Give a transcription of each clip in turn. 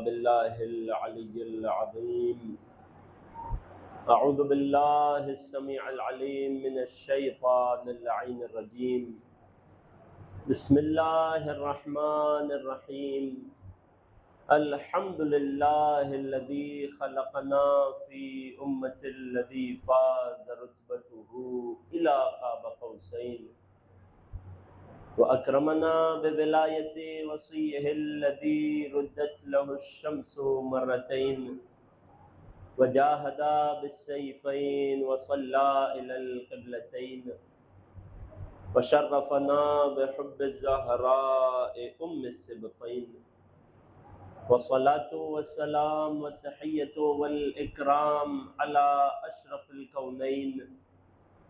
باللہ العلی العظیم اعوذ باللہ السمیع العلیم من الشیطان اللعین الرجیم بسم اللہ الرحمن الرحیم الحمد للہ الذی خلقنا فی امة الذی فاز رتبته الی قاب قوسین وَأَكْرَمَنَا بِوِلَایَةِ وَصِیِّهِ الَّذِی رُدَّتْ لَهُ الشَّمْسُ مَرَّتَیْنِ وَجَاهَدَا بِالسَّیْفَیْنِ وَصَلَّى إِلَى الْقِبْلَتَیْنِ وَشَرَّفَنَا بِحُبِّ الزَّهْرَاءِ أُمِّ السِّبْطَیْنِ وَالصَّلَاةُ وَالسَّلَامُ وَالتَّحِیَّةُ وَالْإِکرام عَلَى أَشْرَفِ الْکَوْنَیْنِ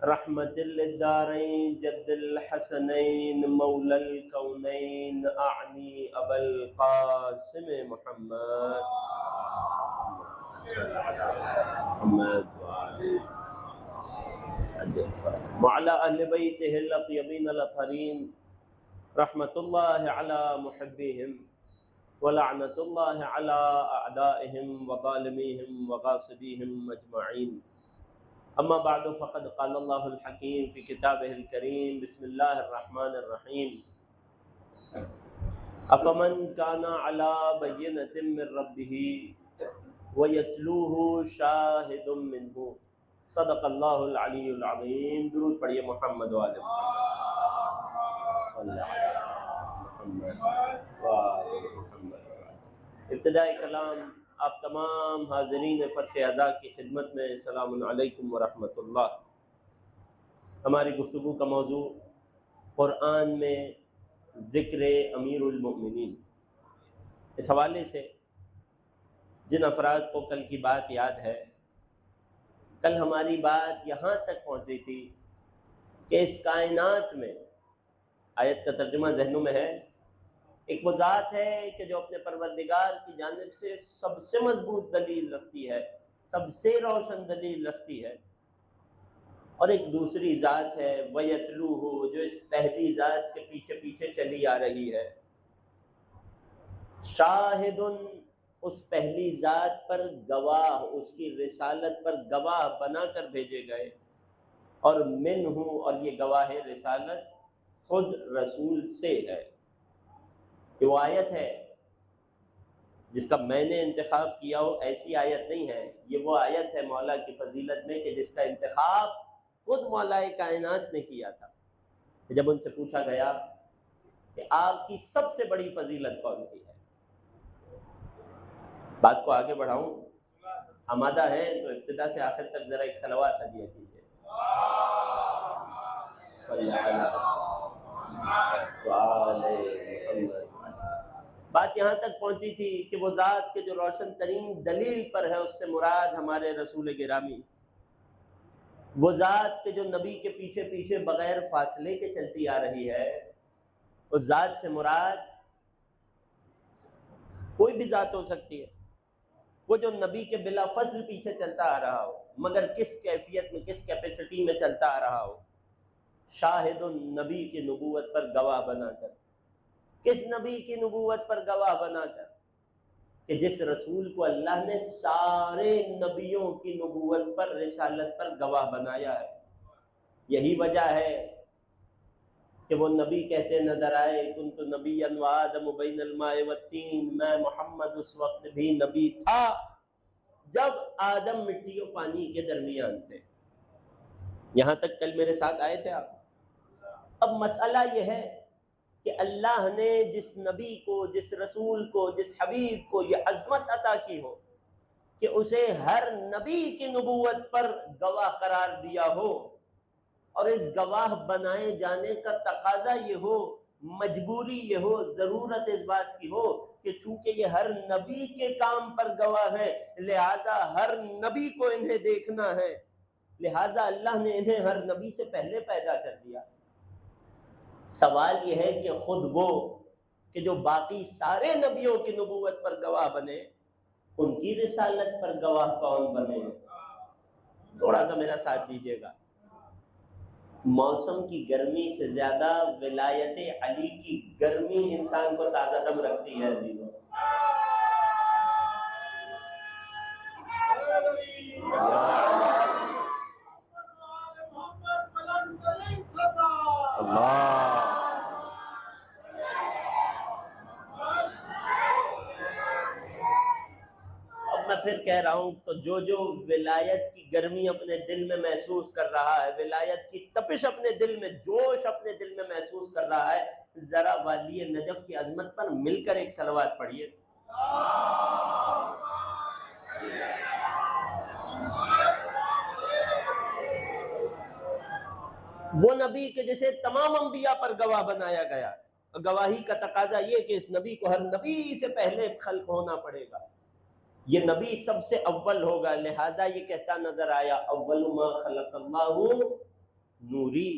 رحمت للدارین جد الحسنین مولا الکونین اعنی ابا القاسم محمد وعلى اہل بیتہ الاطیبین الاطہرین رحمت اللہ علی محبیہم ولعنت اللہ علی اعدائہم وظالمیہم وغاصبیہم اجمعین اما بعد فقد قال اللہ الحکیم فی کتابہ الکریم بسم اللہ الرحمن الرحیم افمن کان علی بینۃ من ربہ ویتلوہ شاہد منہ صدق اللہ العلی العظیم۔ درود پڑھیے محمد وآل محمد صلی علی محمد وآل محمد۔ ابتدائی کلام آپ تمام حاضرین فرش عزا کی خدمت میں السلام علیکم ورحمۃ اللہ۔ ہماری گفتگو کا موضوع قرآن میں ذکر امیر المؤمنین۔ اس حوالے سے جن افراد کو کل کی بات یاد ہے، کل ہماری بات یہاں تک پہنچی تھی کہ اس کائنات میں، آیت کا ترجمہ ذہنوں میں ہے، ایک وہ ذات ہے کہ جو اپنے پروردگار کی جانب سے سب سے مضبوط دلیل رکھتی ہے، سب سے روشن دلیل رکھتی ہے، اور ایک دوسری ذات ہے وَيَتْلُوهُ، جو اس پہلی ذات کے پیچھے پیچھے چلی آ رہی ہے۔ شاہد، اس پہلی ذات پر گواہ، اس کی رسالت پر گواہ بنا کر بھیجے گئے، اور منہ، اور یہ گواہ رسالت خود رسول سے ہے۔ یہ وہ آیت ہے جس کا میں نے انتخاب کیا ہو، ایسی آیت نہیں ہے، یہ وہ آیت ہے مولا کی فضیلت میں کہ جس کا انتخاب خود مولا کائنات نے کیا تھا۔ جب ان سے پوچھا گیا کہ آپ کی سب سے بڑی فضیلت کون سی ہے، بات کو آگے بڑھاؤں، آمادہ ہیں تو ابتدا سے آخر تک ذرا ایک صلوات ہدیہ کیجیے۔ صلی اللہ علیہ وسلم۔ بات یہاں تک پہنچی تھی کہ وہ ذات کے جو روشن ترین دلیل پر ہے، اس سے مراد ہمارے رسول گرامی، وہ ذات کے جو نبی کے پیچھے پیچھے بغیر فاصلے کے چلتی آ رہی ہے، اس ذات سے مراد کوئی بھی ذات ہو سکتی ہے، وہ جو نبی کے بلا فضل پیچھے چلتا آ رہا ہو، مگر کس کیفیت میں، کس کیپیسٹی میں چلتا آ رہا ہو، شاہد نبی کی نبوت پر گواہ بنا کر، کس نبی کی نبوت پر گواہ بنا کر کہ جس رسول کو اللہ نے سارے نبیوں کی نبوت پر، رسالت پر گواہ بنایا ہے۔ یہی وجہ ہے کہ وہ نبی کہتے نظر آئے کنت نبیا وآدم بین الماء والتین، میں محمد اس وقت بھی نبی تھا جب آدم مٹی و پانی کے درمیان تھے۔ یہاں تک کل میرے ساتھ آئے تھے آپ۔ اب مسئلہ یہ ہے کہ اللہ نے جس نبی کو، جس رسول کو، جس حبیب کو یہ عظمت عطا کی ہو کہ اسے ہر نبی کی نبوت پر گواہ قرار دیا ہو، اور اس گواہ بنائے جانے کا تقاضا یہ ہو، مجبوری یہ ہو، ضرورت اس بات کی ہو کہ چونکہ یہ ہر نبی کے کام پر گواہ ہے، لہٰذا ہر نبی کو انہیں دیکھنا ہے، لہٰذا اللہ نے انہیں ہر نبی سے پہلے پیدا کر دیا۔ سوال یہ ہے کہ خود وہ کہ جو باقی سارے نبیوں کی نبوت پر گواہ بنے، ان کی رسالت پر گواہ کون بنے؟ تھوڑا سا میرا ساتھ دیجیے گا۔ موسم کی گرمی سے زیادہ ولایت علی کی گرمی انسان کو تازہ دم رکھتی ہے عزیزوں۔ اب میں پھر کہہ رہا ہوں، تو جو جو ولایت کی گرمی اپنے دل میں محسوس کر رہا ہے، ولایت کی تپش اپنے دل میں، جوش اپنے دل میں محسوس کر رہا ہے، ذرا والی نجف کی عظمت پر مل کر ایک صلوات پڑھیے۔ وہ نبی کہ جسے تمام انبیاء پر گواہ بنایا گیا، گواہی کا تقاضا یہ کہ اس نبی کو ہر نبی سے پہلے خلق ہونا پڑے گا، یہ نبی سب سے اول ہوگا، لہٰذا یہ کہتا نظر آیا اول ما خلق اللہ نوری،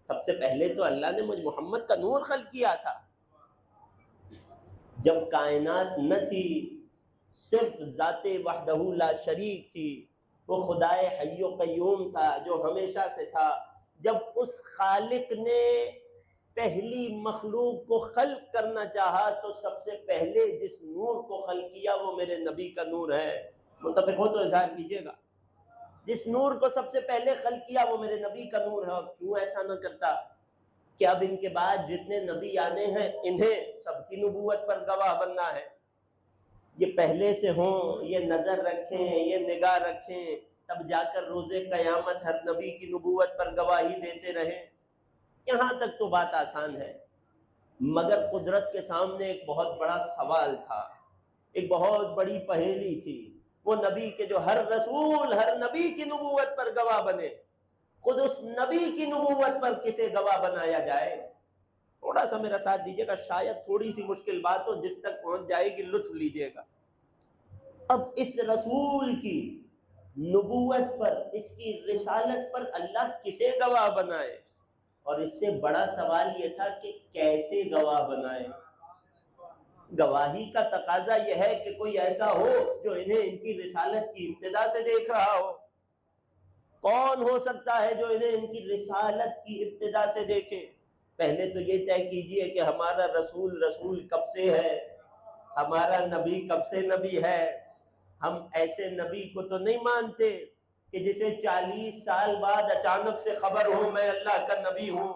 سب سے پہلے تو اللہ نے مجھ محمد کا نور خلق کیا تھا۔ جب کائنات نہ تھی، صرف ذات وحدہ لا شریک تھی، وہ خدائے حی و قیوم تھا جو ہمیشہ سے تھا، جب اس خالق نے پہلی مخلوق کو خلق کرنا چاہا تو سب سے پہلے جس نور کو خلق کیا وہ میرے نبی کا نور ہے۔ متفق ہو تو اظہار کیجئے گا۔ جس نور کو سب سے پہلے خلق کیا وہ میرے نبی کا نور ہے، اور کیوں ایسا نہ کرتا کہ اب ان کے بعد جتنے نبی آنے ہیں انہیں سب کی نبوت پر گواہ بننا ہے، یہ پہلے سے ہوں، یہ نظر رکھیں، یہ نگاہ رکھیں، تب جا کر روز قیامت ہر نبی کی نبوت پر گواہی دیتے رہیں۔ یہاں تک تو بات آسان ہے، مگر قدرت کے سامنے ایک بہت بڑا سوال تھا، ایک بہت بڑی پہیلی تھی۔ وہ نبی کے جو ہر رسول ہر نبی کی نبوت پر گواہ بنے، خود اس نبی کی نبوت پر کسے گواہ بنایا جائے؟ تھوڑا سا میرا ساتھ دیجیے گا، شاید تھوڑی سی مشکل بات ہو، جس تک پہنچ جائے گی لطف لیجیے گا۔ اب اس رسول کی نبوت پر، اس کی رسالت پر اللہ کسے گواہ بنائے؟ اور اس سے بڑا سوال یہ تھا کہ کیسے گواہ بنائے؟ گواہی کا تقاضا یہ ہے کہ کوئی ایسا ہو جو انہیں ان کی رسالت کی ابتدا سے دیکھ رہا ہو۔ کون ہو سکتا ہے جو انہیں ان کی رسالت کی ابتدا سے دیکھے؟ پہلے تو یہ طے کیجئے کہ ہمارا رسول کب سے ہے، ہمارا نبی کب سے نبی ہے۔ ہم ایسے نبی کو تو نہیں مانتے کہ جسے 40 سال بعد اچانک سے خبر ہو میں اللہ کا نبی ہوں،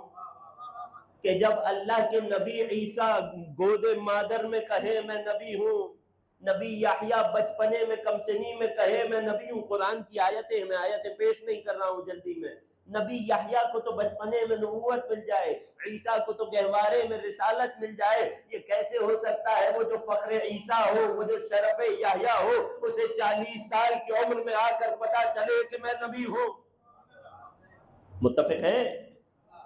کہ جب اللہ کے نبی عیسیٰ گود مادر میں کہے میں نبی ہوں، نبی یحییٰ بچپنے میں کمسنی میں کہے میں نبی ہوں۔ قرآن کی آیتیں، میں آیتیں پیش نہیں کر رہا ہوں جلدی میں، نبی یحییٰ کو تو بچپنے میں نبوت مل جائے، عیسیٰ کو تو گہوارے میں رسالت مل جائے، یہ کیسے ہو سکتا ہے؟ وہ جو فخر عیسیٰ ہو، وہ جو شرف یحییٰ ہو، اسے 40 سال کی عمر میں آ کر پتا چلے کہ میں نبی ہوں؟ متفق ہے؟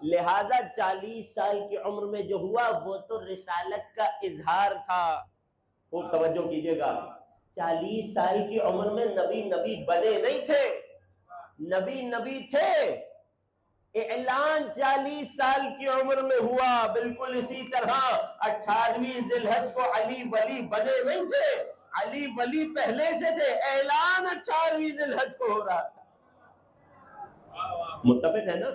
لہٰذا 40 سال کی عمر میں جو ہوا وہ تو رسالت کا اظہار تھا۔ خوب توجہ کیجئے گا، 40 سال کی عمر میں نبی بنے نہیں تھے، نبی تھے، اعلان 40 سال کی عمر میں ہوا۔ بالکل اسی طرح 18ویں ذی الحج کو علی ولی بنے نہیں تھے، علی ولی پہلے سے تھے، اعلان 18ویں ذی الحج کو ہو رہا تھا۔ متفق ہے نا؟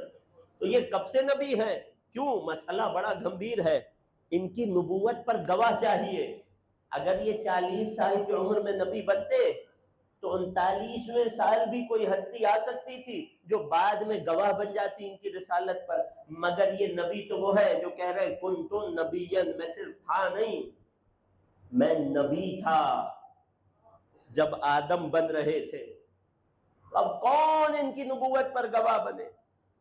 تو یہ کب سے نبی ہیں؟ کیوں؟ مسئلہ بڑا گھمبیر ہے، ان کی نبوت پر گواہ چاہیے۔ اگر یہ 40 سال کی عمر میں نبی بنتے تو 39ویں سال بھی کوئی ہستی آ سکتی تھی جو بعد میں گواہ بن جاتی ان کی رسالت پر، مگر یہ نبی تو وہ ہے جو کہہ رہے کنت نبیا، میں صرف تھا نہیں، میں نبی تھا جب آدم بن رہے تھے۔ اب کون ان کی نبوت پر گواہ بنے؟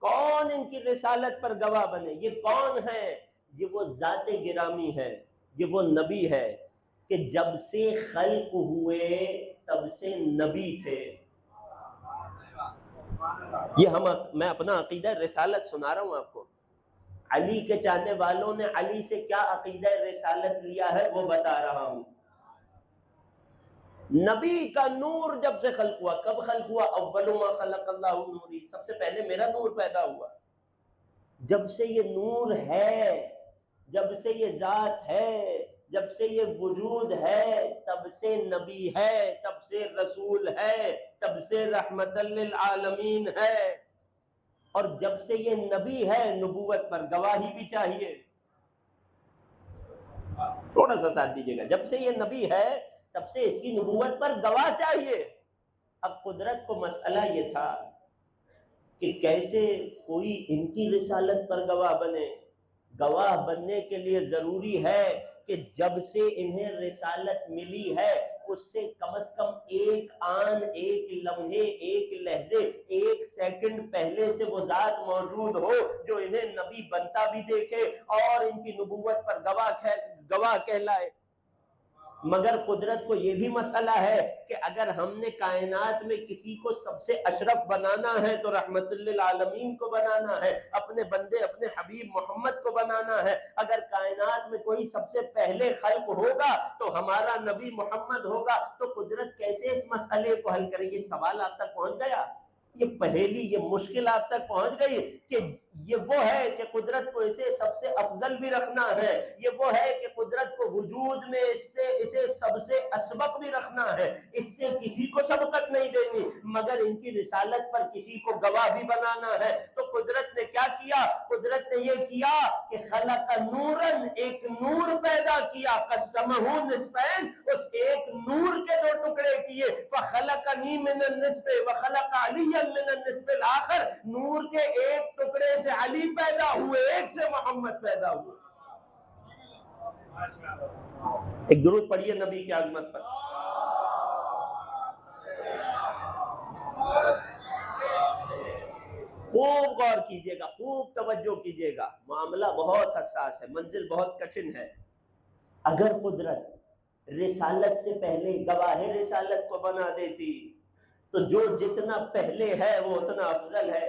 کون ان کی رسالت پر گواہ بنے؟ یہ کون ہے؟ یہ وہ ذات گرامی ہے، یہ وہ نبی ہے کہ جب سے خلق ہوئے تب سے نبی تھے۔ یہ میں اپنا عقیدہ رسالت سنا رہا ہوں آپ کو، علی کے چاہنے والوں نے علی سے کیا عقیدہ رسالت لیا ہے وہ بتا رہا ہوں۔ نبی کا نور جب سے خلق ہوا، کب خلق ہوا؟ اول ما خلق اللہ نوری، سب سے پہلے میرا نور پیدا ہوا۔ جب سے یہ نور ہے، جب سے یہ ذات ہے، جب سے یہ وجود ہے، تب سے نبی ہے، تب سے رسول ہے، تب سے رحمت للعالمین ہے۔ اور جب سے یہ نبی ہے نبوت پر گواہی بھی چاہیے۔ تھوڑا سا ساتھ دیجیے گا، جب سے یہ نبی ہے تب سے اس کی نبوت پر گواہ چاہیے۔ اب قدرت کو مسئلہ یہ تھا کہ کیسے کوئی ان کی رسالت پر گواہ بنے۔ گواہ بننے کے لیے ضروری ہے کہ جب سے انہیں رسالت ملی ہے اس سے کم از کم ایک آن، ایک لمحے، ایک لہجے، ایک سیکنڈ پہلے سے وہ ذات موجود ہو جو انہیں نبی بنتا بھی دیکھے اور ان کی نبوت پر گواہ کہلائے۔ مگر قدرت کو یہ بھی مسئلہ ہے کہ اگر ہم نے کائنات میں کسی کو سب سے اشرف بنانا ہے تو رحمت للعالمین کو بنانا ہے، اپنے بندے اپنے حبیب محمد کو بنانا ہے۔ اگر کائنات میں کوئی سب سے پہلے خلق ہوگا تو ہمارا نبی محمد ہوگا، تو قدرت کیسے اس مسئلے کو حل کرے؟ یہ سوال آپ تک پہنچ گیا؟ یہ پہیلی، یہ مشکل آپ تک پہنچ گئی کہ یہ وہ ہے کہ قدرت کو اسے سب سے افضل بھی رکھنا ہے، یہ وہ ہے کہ قدرت کو وجود میں اسے سب سے اسبق بھی رکھنا ہے، اس سے کسی کو سبقت نہیں دینی، مگر ان کی رسالت پر کسی کو گواہ بھی بنانا ہے۔ تو قدرت نے کیا کیا؟ قدرت نے یہ کیا کہ خلق نورن، ایک نور پیدا کیا، قسمہ نصفین، اس ایک نور کے دو ٹکڑے کیے، فخلقنی من النصف وخلق علی من النصف الاخر، نور کے ایک ٹکڑے سے علی پیدا ہوئے، ایک سے محمد پیدا ہوئے۔ ایک درود پڑھیے نبی کی عظمت پر۔ خوب غور کیجئے گا، خوب توجہ کیجئے گا، معاملہ بہت حساس ہے، منزل بہت کٹھن ہے۔ اگر قدرت رسالت سے پہلے گواہ رسالت کو بنا دیتی تو جو جتنا پہلے ہے وہ اتنا افضل ہے۔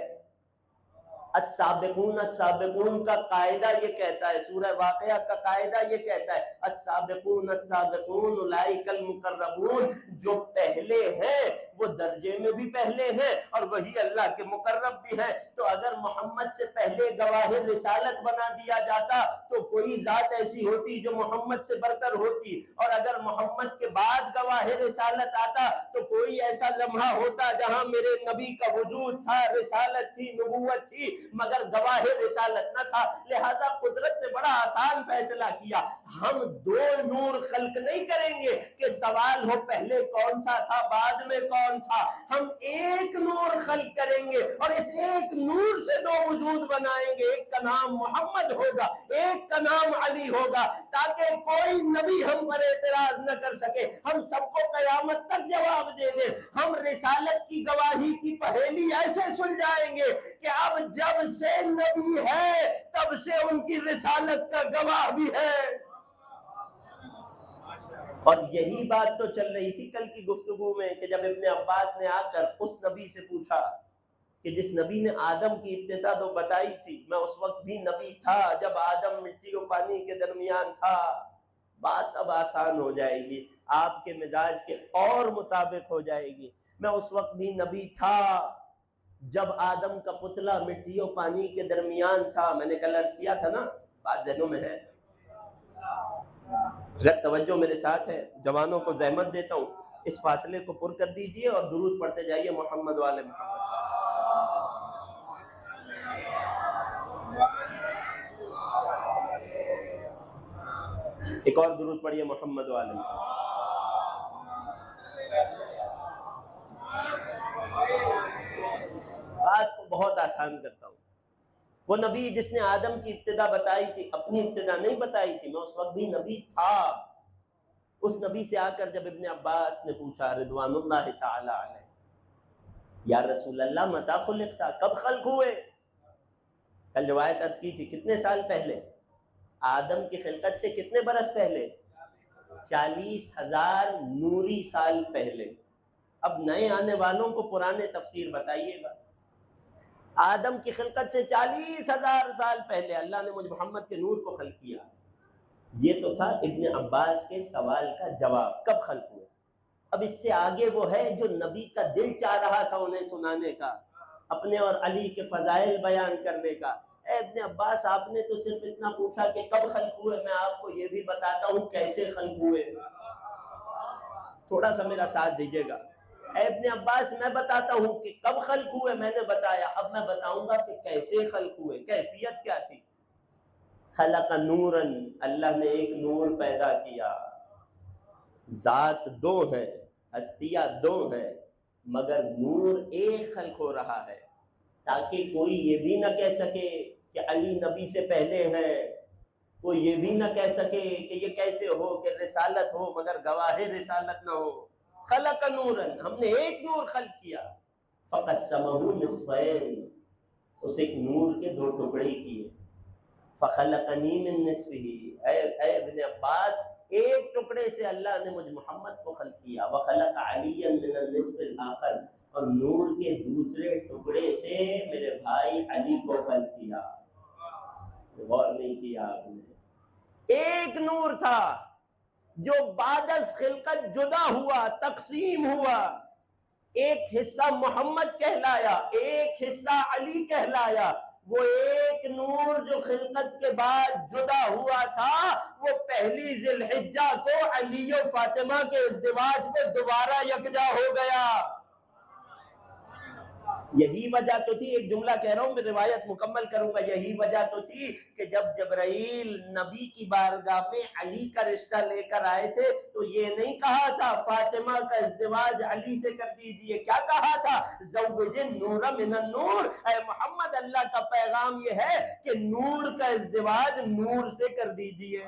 السابقون السابقون کا قاعدہ یہ کہتا ہے، سورہ واقعہ کا قاعدہ یہ کہتا ہے، السابقون السابقون اولئک المقربون، جو پہلے ہیں وہ درجے میں بھی پہلے ہیں اور وہی اللہ کے مقرب بھی ہیں۔ تو اگر محمد سے پہلے گواہ رسالت بنا دیا جاتا تو کوئی ذات ایسی ہوتی جو محمد سے برتر ہوتی، اور اگر محمد کے بعد گواہ رسالت آتا تو کوئی ایسا لمحہ ہوتا جہاں میرے نبی کا وجود تھا، رسالت تھی، نبوت تھی، مگر گواہ رسالت نہ تھا۔ لہذا قدرت نے بڑا آسان فیصلہ کیا، ہم دو نور خلق نہیں کریں گے کہ سوال ہو پہلے کون سا تھا بعد میں کون تھا، ہم ایک نور خلق کریں گے اور اس ایک نور سے دو وجود بنائیں گے، ایک کا نام محمد ہوگا، ایک کا نام علی ہوگا، تاکہ کوئی نبی ہم پر اعتراض نہ کر سکے، ہم سب کو قیامت تک جواب دے دیں۔ ہم رسالت کی گواہی کی پہیلی ایسے سلجھائیں گے کہ اب جب سے نبی ہے تب سے ان کی رسالت کا گواہ بھی ہے۔ اور یہی بات تو چل رہی تھی کل کی گفتگو میں کہ جب ابن عباس نے آ کر اس نبی سے پوچھا کہ جس نبی نے آدم کی ابتدا تو بتائی تھی، میں اس وقت بھی نبی تھا جب آدم مٹی و پانی کے درمیان تھا، بات اب آسان ہو جائے گی، آپ کے مزاج کے اور مطابق ہو جائے گی، میں اس وقت بھی نبی تھا جب آدم کا پتلا مٹی و پانی کے درمیان تھا۔ میں نے کل عرض کیا تھا نا، بات ذہنوں میں ہے، اگر توجہ میرے ساتھ ہے، جوانوں کو زحمت دیتا ہوں، اس فاصلے کو پر کر دیجئے اور درود پڑھتے جائیے محمد والے محمد۔ ایک اور درود پڑھیے محمد والے محمد۔ بات کو بہت آسان کرتا ہوں، وہ نبی جس نے آدم کی ابتدا بتائی تھی، اپنی ابتدا نہیں بتائی تھی، میں اس وقت بھی نبی تھا، اس نبی سے آ کر جب ابن عباس نے پوچھا رضوان اللہ تعالی علیہ، یا رسول اللہ متی خلقتا، کب خلق ہوئے؟ کل روایت عرض کی تھی کتنے سال پہلے؟ آدم کی خلقت سے کتنے برس پہلے؟ 40,000 نوری سال پہلے۔ اب نئے آنے والوں کو پرانے تفسیر بتائیے گا، آدم کی خلقت سے 40,000 سال پہلے اللہ نے مجھ محمد کے نور کو خلق کیا۔ یہ تو تھا ابن عباس کے سوال کا جواب، کب خلق ہوئے۔ اب اس سے آگے وہ ہے جو نبی کا دل چاہ رہا تھا انہیں سنانے کا، اپنے اور علی کے فضائل بیان کرنے کا۔ اے ابن عباس، آپ نے تو صرف اتنا پوچھا کہ کب خلق ہوئے، میں آپ کو یہ بھی بتاتا ہوں کیسے خلق ہوئے، تھوڑا سا میرا ساتھ دیجیے گا۔ اے ابن عباس، میں بتاتا ہوں کہ کب خلق ہوئے، میں نے بتایا، اب میں بتاؤں گا کہ کیسے خلق ہوئے، کیفیت کیا تھی۔ خلق نورن، اللہ نے ایک نور پیدا کیا، ذات دو ہے، ہستیاں دو ہیں، مگر نور ایک خلق ہو رہا ہے، تاکہ کوئی یہ بھی نہ کہہ سکے کہ علی نبی سے پہلے ہیں، کوئی یہ بھی نہ کہہ سکے کہ یہ کیسے ہو کہ رسالت ہو مگر گواہ رسالت نہ ہو۔ خلق نورا، ہم نے ایک نور خلق کیا، فقسمہ نصفین، اس ایک نور کے دو ٹکڑے کیے، فخلقنی من نصفہ، اے ابن عباس ایک ٹکڑے سے اللہ نے مجھ محمد کو خلق کیا، وخلق علی من النصف الاخر، اور نور کے دوسرے ٹکڑے سے میرے بھائی علی کو خلق کیا۔ غور نہیں کیا آپ نے؟ ایک نور تھا جو بعد از خلقت جدا ہوا، تقسیم ہوا، ایک حصہ محمد کہلایا، ایک حصہ علی کہلایا۔ وہ ایک نور جو خلقت کے بعد جدا ہوا تھا، وہ پہلی ذی الحجہ کو علی و فاطمہ کے ازدواج میں دوبارہ یکجا ہو گیا۔ یہی وجہ تو تھی، ایک جملہ کہہ رہا ہوں میں روایت مکمل کروں گا، یہی وجہ تو تھی کہ جب جبرائیل نبی کی بارگاہ میں علی کا رشتہ لے کر آئے تھے تو یہ نہیں کہا تھا فاطمہ کا ازدواج علی سے کر دیجئے، کیا کہا تھا؟ زوج النور من النور، اے محمد اللہ کا پیغام یہ ہے کہ نور کا ازدواج نور سے کر دیجئے،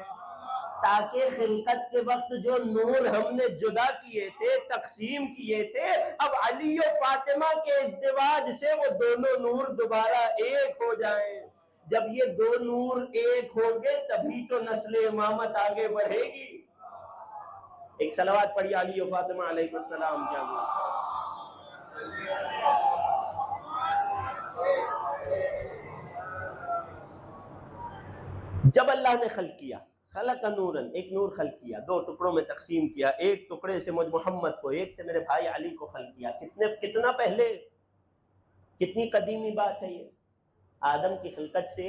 تاکہ خلقت کے وقت جو نور ہم نے جدا کیے تھے، تقسیم کیے تھے، اب علی و فاطمہ کے ازدواج سے وہ دونوں نور دوبارہ ایک ہو جائیں۔ جب یہ دو نور ایک ہوں گے تبھی تو نسل امامت آگے بڑھے گی۔ ایک صلوات پڑھی علی و فاطمہ علیہ السلام کیا ہوا۔ جب اللہ نے خلق کیا، خلق نوراً، ایک نور خلق کیا، دو ٹکڑوں میں تقسیم کیا، ایک ٹکڑے سے مجھ محمد کو، ایک سے میرے بھائی علی کو خلق کیا۔ کتنا پہلے، کتنی قدیمی بات ہے یہ، آدم کی خلقت سے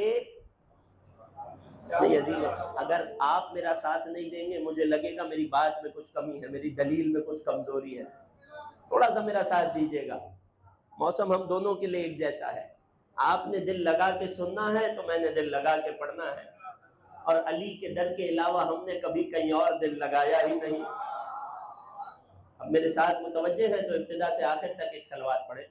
نہیں عزیز ہے۔ اگر آپ میرا ساتھ نہیں دیں گے مجھے لگے گا میری بات میں کچھ کمی ہے، میری دلیل میں کچھ کمزوری ہے، تھوڑا سا میرا ساتھ دیجیے گا۔ موسم ہم دونوں کے لیے ایک جیسا ہے، آپ نے دل لگا کے سننا ہے تو میں نے دل لگا کے پڑھنا ہے، اور علی کے در کے علاوہ ہم نے کبھی کہیں اور دل لگایا ہی نہیں۔ اب میرے ساتھ متوجہ ہیں تو ابتدا سے آخر تک ایک صلوات پڑھیں۔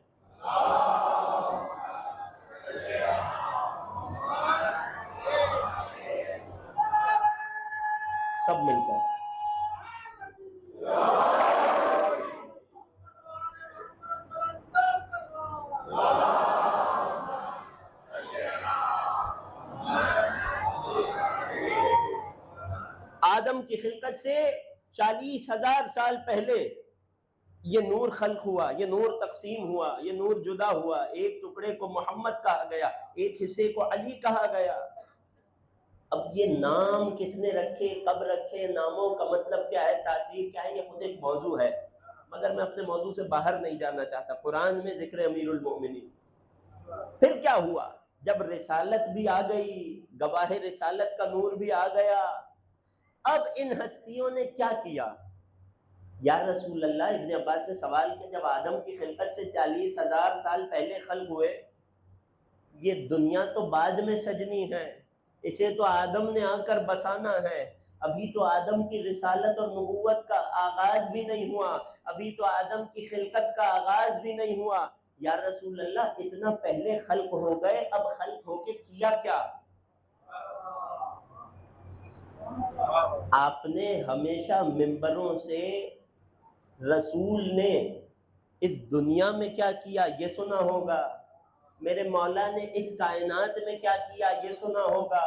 سب مل کر آدم کی خلقت سے 40,000 سال پہلے یہ نور خلق ہوا، یہ نور تقسیم ہوا، یہ نور جدا ہوا، ایک ٹکڑے کو محمد کہا گیا، ایک حصے کو علی کہا گیا۔ اب یہ نام کس نے رکھے، کب رکھے، ناموں کا مطلب کیا ہے، تاثیر کیا ہے، یہ خود ایک موضوع ہے، مگر میں اپنے موضوع سے باہر نہیں جانا چاہتا۔ قرآن میں ذکر امیر المؤمنین، پھر کیا ہوا جب رسالت بھی آ گئی، گواہ رسالت کا نور بھی آ گیا، اب ان ہستیوں نے کیا کیا؟ یا رسول اللہ، ابن عباس نے سوال کیا، جب آدم کی خلقت سے 40,000 سال پہلے خلق ہوئے، یہ دنیا تو بعد میں سجنی ہے، اسے تو آدم نے آ کر بسانا ہے، ابھی تو آدم کی رسالت اور نبوت کا آغاز بھی نہیں ہوا، ابھی تو آدم کی خلقت کا آغاز بھی نہیں ہوا۔ یا رسول اللہ، اتنا پہلے خلق ہو گئے، اب خلق ہو کے کیا کیا؟ آپ نے ہمیشہ منبروں سے رسول نے اس دنیا میں کیا کیا یہ سنا ہوگا، میرے مولا نے اس کائنات میں کیا کیا یہ سنا ہوگا،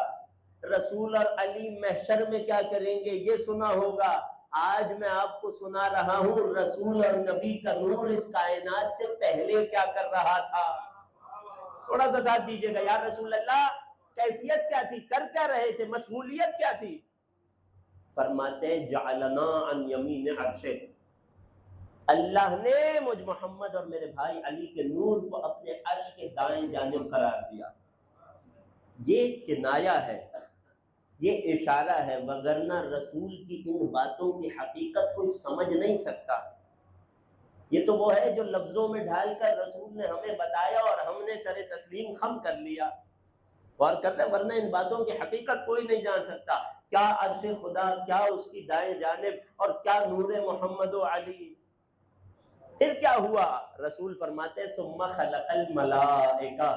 رسول اور علی محشر میں کیا کریں گے یہ سنا ہوگا۔ آج میں آپ کو سنا رہا ہوں رسول اور نبی کا نور اس کائنات سے پہلے کیا کر رہا تھا۔ تھوڑا سا ساتھ دیجیے گا۔ یا رسول اللہ، کیفیت کیا تھی، کر کیا رہے تھے، مشغولیت کیا تھی؟ فرماتے جعلنا عن یمین عرشہ، اللہ نے مجھ محمد اور میرے بھائی علی کے نور کو اپنے عرش کے دائیں جانب قرار دیا۔ یہ کنایہ ہے، یہ اشارہ ہے، وگرنہ رسول کی ان باتوں کی حقیقت کوئی سمجھ نہیں سکتا۔ یہ تو وہ ہے جو لفظوں میں ڈھال کر رسول نے ہمیں بتایا اور ہم نے سر تسلیم خم کر لیا، غور کر رہے، ورنہ ان باتوں کی حقیقت کوئی نہیں جان سکتا۔ کیا عرش خدا، کیا اس کی دائیں جانب، اور کیا نور محمد و علی۔ پھر کیا ہوا؟ رسول فرماتے ثم خلق الملائکہ،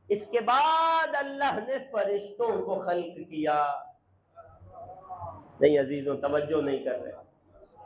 اس کے بعد اللہ نے فرشتوں کو خلق کیا. نہیں عزیزوں توجہ نہیں کر رہے.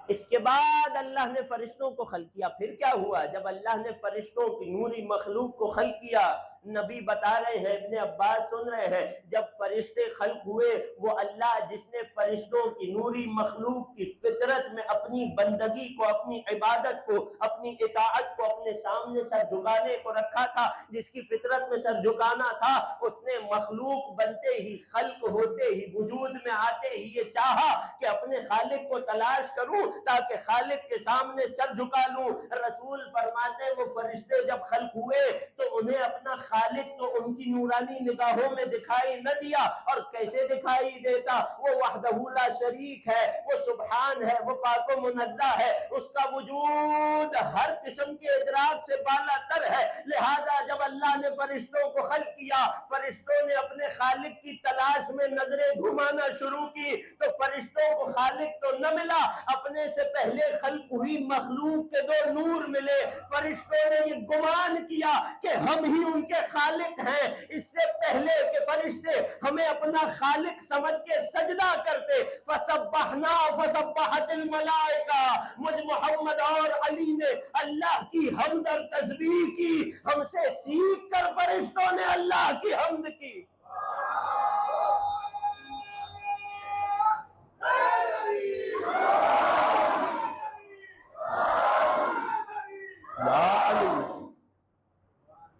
اس کے بعد اللہ نے فرشتوں کو خلق کیا. پھر کیا ہوا جب اللہ نے فرشتوں کی نوری مخلوق کو خلق کیا؟ نبی بتا رہے ہیں، ابن عباس سن رہے ہیں، جب فرشتے خلق ہوئے وہ اللہ جس نے فرشتوں کی نوری مخلوق کی فطرت میں اپنی بندگی کو، اپنی عبادت کو، اپنی اطاعت کو اپنے سامنے سر جھکانے کو رکھا تھا، جس کی فطرت میں سر جھکانا تھا، اس نے مخلوق بنتے ہی، خلق ہوتے ہی، وجود میں آتے ہی یہ چاہا کہ اپنے خالق کو تلاش کروں تاکہ خالق کے سامنے سر جھکا لوں. رسول فرماتے ہیں وہ فرشتے جب خلق ہوئے تو انہیں اپنا خالق تو ان کی نورانی نگاہوں میں دکھائی نہ دیا. اور کیسے دکھائی دیتا؟ وہ وحدہ لا شریک ہے، وہ سبحان ہے، وہ پاک و منزہ ہے، اس کا وجود ہر قسم کے ادراک سے بالا تر ہے. لہذا جب اللہ نے فرشتوں کو خلق کیا، فرشتوں نے اپنے خالق کی تلاش میں نظریں گھمانا شروع کی تو فرشتوں کو خالق تو نہ ملا، اپنے سے پہلے خلق ہوئی مخلوق کے دو نور ملے. فرشتوں نے یہ گمان کیا کہ ہم ہی ان کے خالق ہیں، اس سے پہلے کہ فرشتے ہمیں اپنا خالق سمجھ کے سجدہ کرتے. فسبحنا فسبحت الملائکہ، مجھ محمد اور علی نے اللہ کی حمد اور تسبیح کی، ہم سے سیکھ کر فرشتوں نے اللہ کی حمد کی.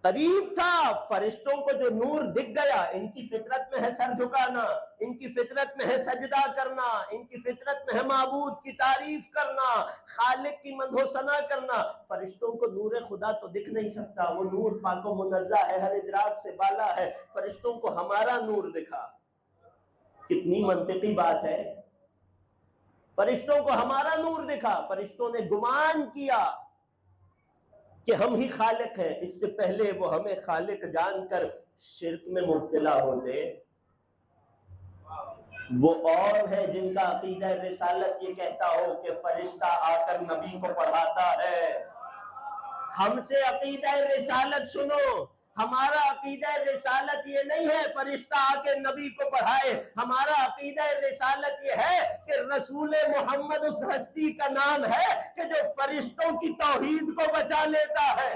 قریب تھا فرشتوں کو جو نور دکھ گیا. ان کی فطرت میں ہے سر جھکانا، ان کی فطرت میں ہے سجدہ کرنا، ان کی فطرت میں ہے معبود کی تعریف کرنا، خالق کی مدح و ثنا کرنا. فرشتوں کو نور خدا تو دکھ نہیں سکتا، وہ نور پاک و منزہ ہے، ہر ادراک سے بالا ہے. فرشتوں کو ہمارا نور دکھا. کتنی منطقی بات ہے. فرشتوں کو ہمارا نور دکھا. فرشتوں نے گمان کیا کہ ہم ہی خالق ہیں، اس سے پہلے وہ ہمیں خالق جان کر شرک میں مبتلا ہوتے. وہ اور ہے جن کا عقیدہ رسالت یہ کہتا ہو کہ فرشتہ آ کر نبی کو پڑھاتا ہے. ہم سے عقیدہ رسالت سنو. ہمارا عقیدہ رسالت یہ نہیں ہے فرشتہ آ کے نبی کو پڑھائے. ہمارا عقیدہ رسالت یہ ہے کہ رسول محمد اس ہستی کا نام ہے کہ جو فرشتوں کی توحید کو بچا لیتا ہے.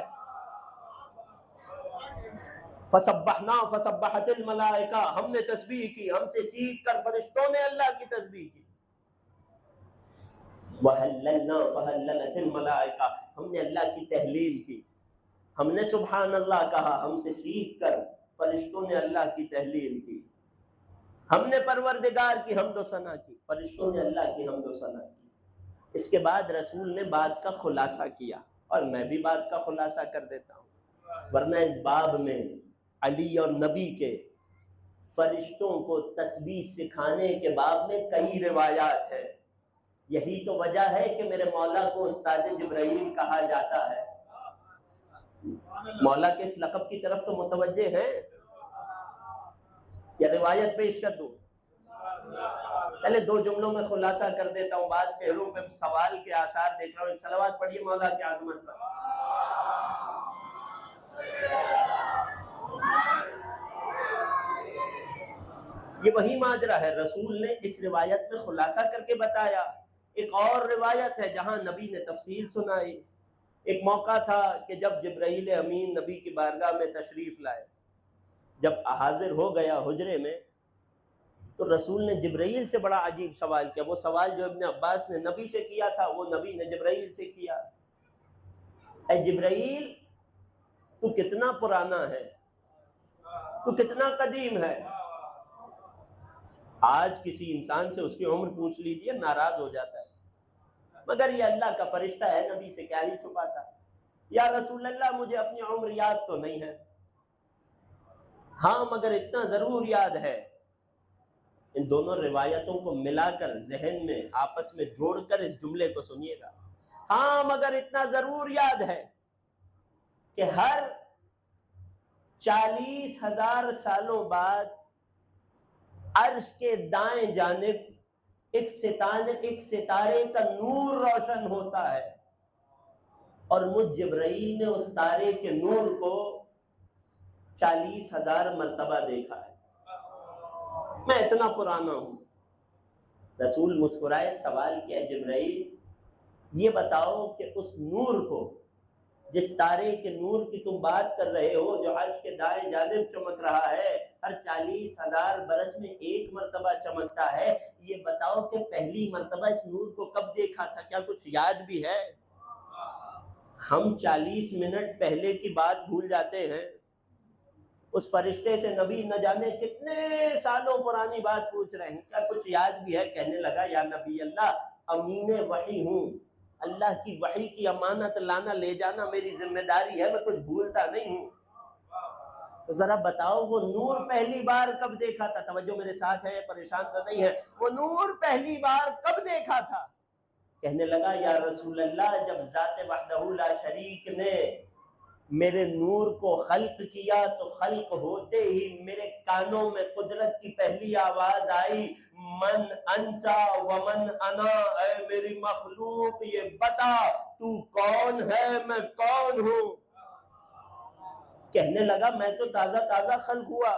فسبحنا فسبحت الملائکہ، ہم نے تسبیح کی، ہم سے سیکھ کر فرشتوں نے اللہ کی تسبیح کی. وحللنا فحللت الملائکہ، ہم نے اللہ کی تحلیل کی، ہم نے سبحان اللہ کہا، ہم سے سیکھ کر فرشتوں نے اللہ کی تحلیل کی. ہم نے پروردگار کی حمد و ثنا کی، فرشتوں نے اللہ کی حمد و ثنا کی. اس کے بعد رسول نے بات کا خلاصہ کیا، اور میں بھی بات کا خلاصہ کر دیتا ہوں، ورنہ اس باب میں علی اور نبی کے فرشتوں کو تسبیح سکھانے کے باب میں کئی روایات ہیں. یہی تو وجہ ہے کہ میرے مولا کو استاد جبرائیل کہا جاتا ہے. مولا کے اس لقب کی طرف تو متوجہ ہیں یا روایت پیش کر دوں؟ چلے 2 جملوں میں خلاصہ کر دیتا ہوں. بعض چہروں پہ سوال کے آثار دیکھ رہا ہوں. صلوات پڑھیے مولا کی عظمت پر. یہ وہی ماجرا ہے، رسول نے اس روایت میں خلاصہ کر کے بتایا. ایک اور روایت ہے جہاں نبی نے تفصیل سنائی. ایک موقع تھا کہ جب جبرائیل امین نبی کی بارگاہ میں تشریف لائے، جب حاضر ہو گیا حجرے میں تو رسول نے جبرائیل سے بڑا عجیب سوال کیا. وہ سوال جو ابن عباس نے نبی سے کیا تھا وہ نبی نے جبرائیل سے کیا. اے جبرائیل، تو کتنا پرانا ہے، تو کتنا قدیم ہے. آج کسی انسان سے اس کی عمر پوچھ لیجئے ناراض ہو جاتا ہے، مگر یہ اللہ کا فرشتہ ہے، نبی سے کیا ہی چھپاتا. یا رسول اللہ مجھے اپنی عمر یاد تو نہیں ہے، ہاں مگر اتنا ضرور یاد ہے. ان دونوں روایتوں کو ملا کر ذہن میں آپس میں جوڑ کر اس جملے کو سنیے گا. ہاں مگر اتنا ضرور یاد ہے کہ ہر 40,000 سالوں بعد عرش کے دائیں جانب ایک ستارے کا نور روشن ہوتا ہے، اور مجھ جبرائیل نے اس تارے کے نور کو 40,000 مرتبہ دیکھا ہے، میں اتنا پرانا ہوں۔ رسول مسکرائے، سوال کیا جبرائیل یہ بتاؤ کہ اس نور کو، جس تارے کے نور کی تم بات کر رہے ہو جو عرش کے دائیں جانب چمک رہا ہے، ہر 40,000 برس میں ایک مرتبہ چمکتا ہے، یہ بتاؤ کہ پہلی مرتبہ اس نور کو کب دیکھا تھا؟ کیا کچھ یاد بھی ہے؟ ہم 40 منٹ پہلے کی بات بھول جاتے ہیں، اس فرشتے سے نبی نہ جانے کتنے سالوں پرانی بات پوچھ رہے ہیں، کیا کچھ یاد بھی ہے؟ کہنے لگا یا نبی اللہ، امین وحی ہوں، اللہ کی وحی کی امانت لانا لے جانا میری ذمہ داری ہے، میں کچھ بھولتا نہیں ہوں۔ تو ذرا بتاؤ وہ نور پہلی بار کب دیکھا تھا؟ توجہ میرے ساتھ ہے، پریشان تو نہیں ہے؟ وہ نور پہلی بار کب دیکھا تھا؟ کہنے لگا یا رسول اللہ، جب ذات وحدہ لا شریک نے میرے نور کو خلق کیا تو خلق ہوتے ہی میرے کانوں میں قدرت کی پہلی آواز آئی، من انتا ومن انا، اے میری مخلوق یہ بتا تو کون ہے، میں کون ہوں۔ کہنے لگا میں تو تازہ تازہ خلق ہوا،